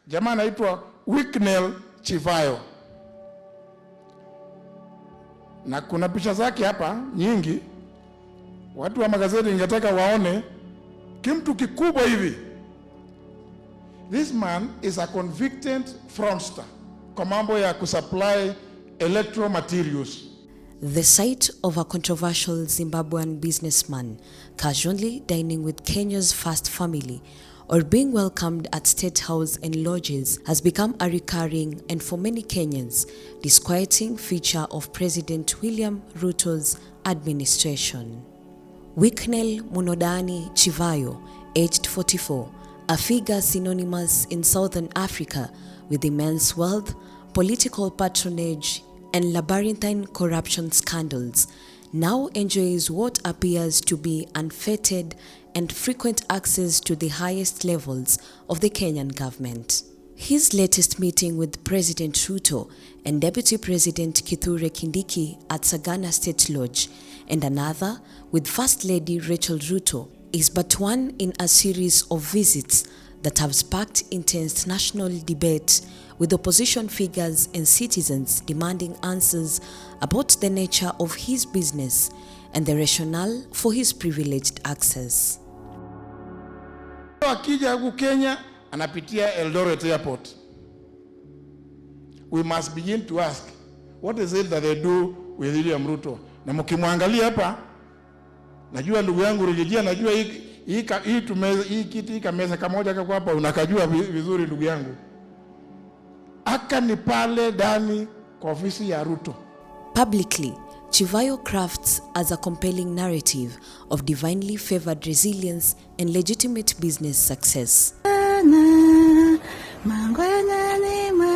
Jamaa anaitwa Wicknell Chivayo. Na kuna picha zake hapa nyingi. Watu wa magazeti ningetaka waone kimtu kikubwa hivi. This man is a convicted fraudster kwa mambo ya kusupply electro materials. The sight of a controversial Zimbabwean businessman casually dining with Kenya's first family or being welcomed at State House and lodges has become a recurring and, for many Kenyans, disquieting feature of President William Ruto's administration. Wicknell Munodani Chivayo, aged 44, a figure synonymous in Southern Africa with immense wealth, political patronage, and labyrinthine corruption scandals, now enjoys what appears to be unfettered and frequent access to the highest levels of the Kenyan government. His latest meeting with President Ruto and Deputy President Kithure Kindiki at Sagana State Lodge, and another with First Lady Rachel Ruto, is but one in a series of visits that have sparked intense national debate, with opposition figures and citizens demanding answers about the nature of his business and the rationale for his privileged access. Akija huku Kenya anapitia Eldoret Airport. We must begin to ask, what is it that they do with William Ruto? Na mkimwangalia hapa, najua ndugu yangu Rejedia, najua hii kiti kameza kamoja kako hapa unakajua vizuri ndugu yangu. Aka ni pale ndani kwa ofisi ya Ruto. Publicly, Chivayo crafts as a compelling narrative of divinely favored resilience and legitimate business success.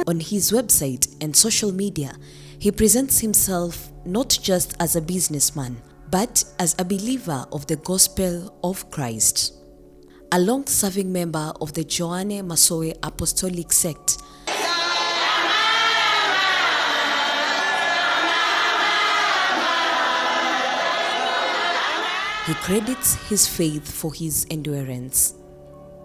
On his website and social media, he presents himself not just as a businessman, but as a believer of the gospel of Christ. A long-serving member of the Joanne Masowe Apostolic sect, he credits his faith for his endurance.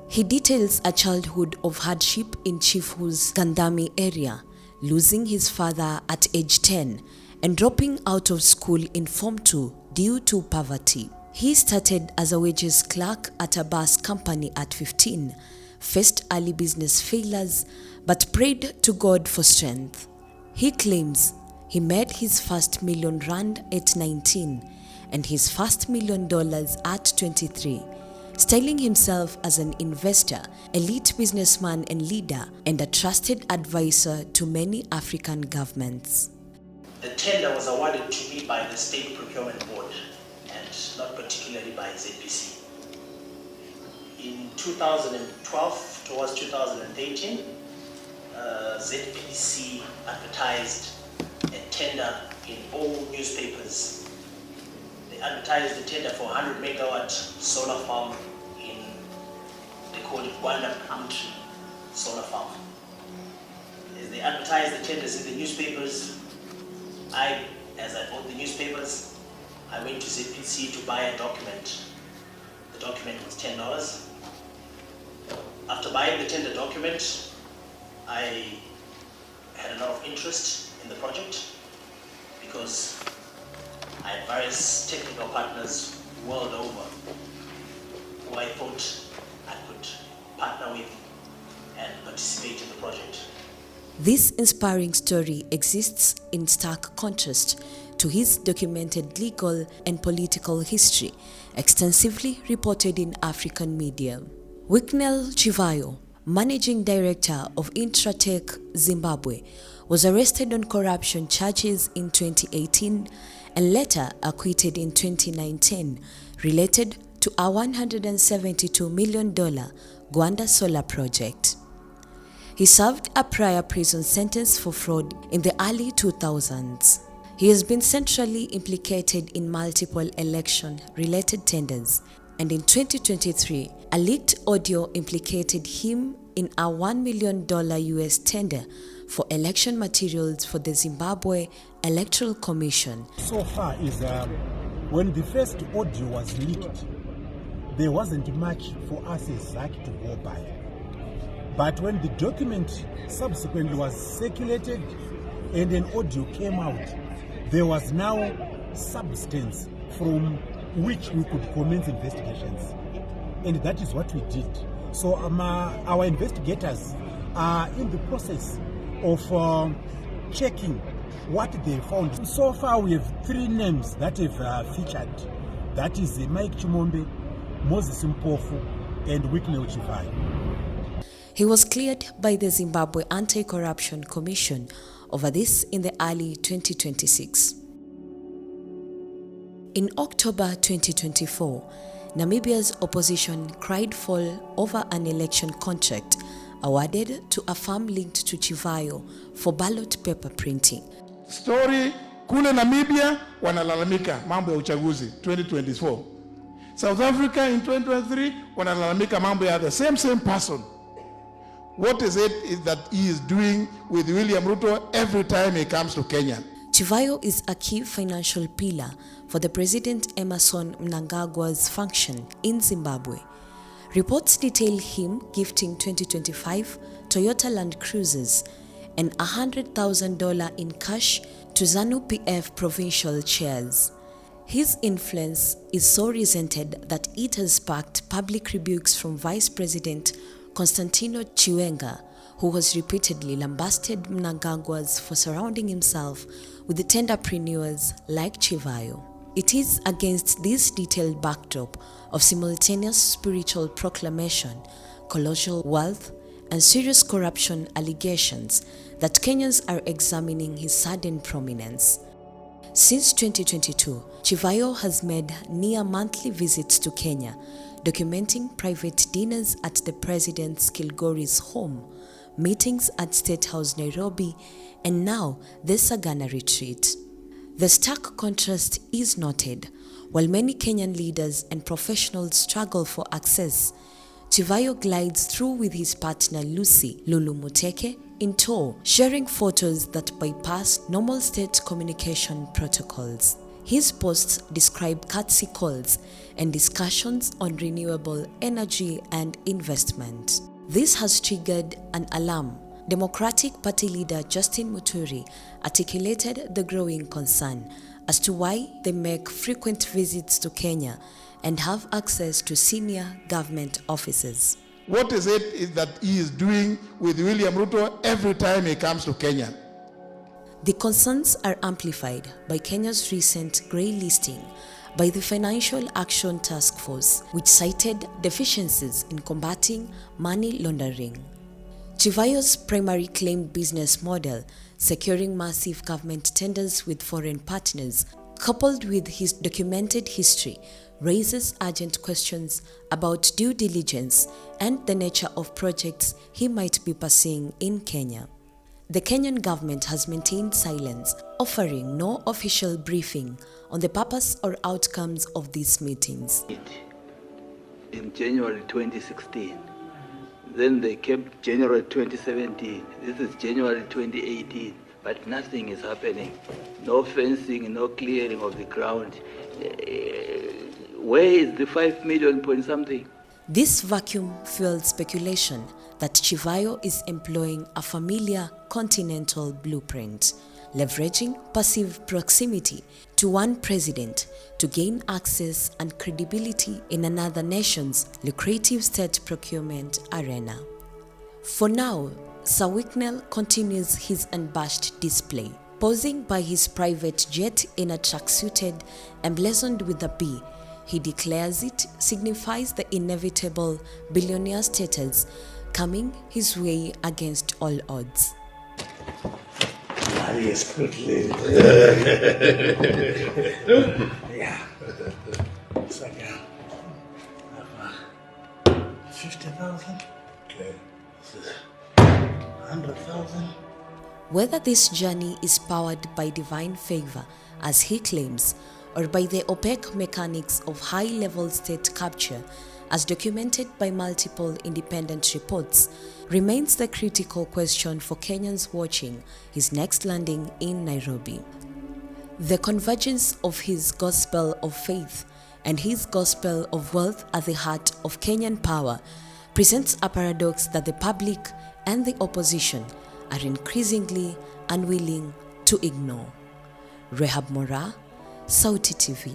He details a childhood of hardship in Chifu's Gandami area, losing his father at age 10 and dropping out of school in Form 2 due to poverty. He started as a wages clerk at a bus company at 15, faced early business failures, but prayed to God for strength. He claims he made his first R1 million at 19 and his first $1 million at 23, styling himself as an investor, elite businessman and leader, and a trusted advisor to many African governments. The tender was awarded to me by the State Procurement Board and not particularly by ZPC. In 2012 towards 2018, ZPC advertised a tender in all newspapers. They advertised the tender for 100 megawatt solar farm in, they call it Wanda Palm Tree Solar Farm. As they advertised the tenders in the newspapers, as I bought the newspapers, I went to ZPC to buy a document. The document was $10. After buying the tender document, I had a lot of interest in the project because I had various technical partners world over who I thought I could partner with and participate in the project. This inspiring story exists in stark contrast to his documented legal and political history, extensively reported in African media. Wicknell Chivayo, managing director of Intratech Zimbabwe, was arrested on corruption charges in 2018 and later acquitted in 2019, related to a $172 million Gwanda solar project. He served a prior prison sentence for fraud in the early 2000s. He has been centrally implicated in multiple election-related tenders, and in 2023, a leaked audio implicated him in a $1 million US tender for election materials for the Zimbabwe Electoral Commission. So far is when the first audio was leaked, there wasn't much for us as ZAC to go by. But when the document subsequently was circulated and an audio came out, there was now substance from which we could commence investigations. And that is what we did. So our investigators are in the process of checking what they found. So far we have 3 names that have featured. That is Mike Chimombe, Moses Mpofu, and Wicknell Chivayo. He was cleared by the Zimbabwe Anti-Corruption Commission over this in the early 2026. In October 2024, Namibia's opposition cried foul over an election contract awarded to a firm linked to Chivayo for ballot paper printing. Story kule Namibia wanalalamika mambo ya uchaguzi 2024. South Africa in 2023 wanalalamika mambo ya the same person. What is it that he is doing with William Ruto every time he comes to Kenya? Chivayo is a key financial pillar for the President Emmerson Mnangagwa's function in Zimbabwe. Reports detail him gifting 2025 Toyota Land Cruisers and $100,000 in cash to ZANU-PF provincial chairs. His influence is so resented that it has sparked public rebukes from Vice President Constantino Chiwenga, who has repeatedly lambasted Mnangagwa's for surrounding himself with the tenderpreneurs like Chivayo. It is against this detailed backdrop of simultaneous spiritual proclamation, colossal wealth, and serious corruption allegations that Kenyans are examining his sudden prominence. Since 2022, Chivayo has made near monthly visits to Kenya, documenting private dinners at the President's Kilgore's home, meetings at State House Nairobi, and now the Sagana retreat. The stark contrast is noted. While many Kenyan leaders and professionals struggle for access, Chivayo glides through with his partner Lucy Lulu Muteke in tow, sharing photos that bypass normal state communication protocols. His posts describe courtesy calls and discussions on renewable energy and investment. This has triggered an alarm. Democratic Party leader Justin Muturi articulated the growing concern as to why they make frequent visits to Kenya and have access to senior government offices. What is it that he is doing with William Ruto every time he comes to Kenya? The concerns are amplified by Kenya's recent grey listing by the Financial Action Task Force, which cited deficiencies in combating money laundering. Chivayo's primary claim business model, securing massive government tenders with foreign partners, coupled with his documented history, raises urgent questions about due diligence and the nature of projects he might be pursuing in Kenya. The Kenyan government has maintained silence, offering no official briefing on the purpose or outcomes of these meetings. In January 2016, then they kept January 2017, this is January 2018, but nothing is happening. No fencing, no clearing of the ground. Where is the 5 million point something? This vacuum fueled speculation that Chivayo is employing a familiar continental blueprint, leveraging passive proximity to one president to gain access and credibility in another nation's lucrative state procurement arena. For now, Sir Wicknell continues his unabashed display, posing by his private jet in a tracksuited emblazoned with a B. He declares it signifies the inevitable billionaire status coming his way against all odds. Yes, quickly. Yeah. It's like 50,000. Okay. 100,000. Whether this journey is powered by divine favor, as he claims, or by the opaque mechanics of high-level state capture, as documented by multiple independent reports, remains the critical question for Kenyans watching his next landing in Nairobi. The convergence of his gospel of faith and his gospel of wealth at the heart of Kenyan power presents a paradox that the public and the opposition are increasingly unwilling to ignore. Rehab Mora, Sauti TV.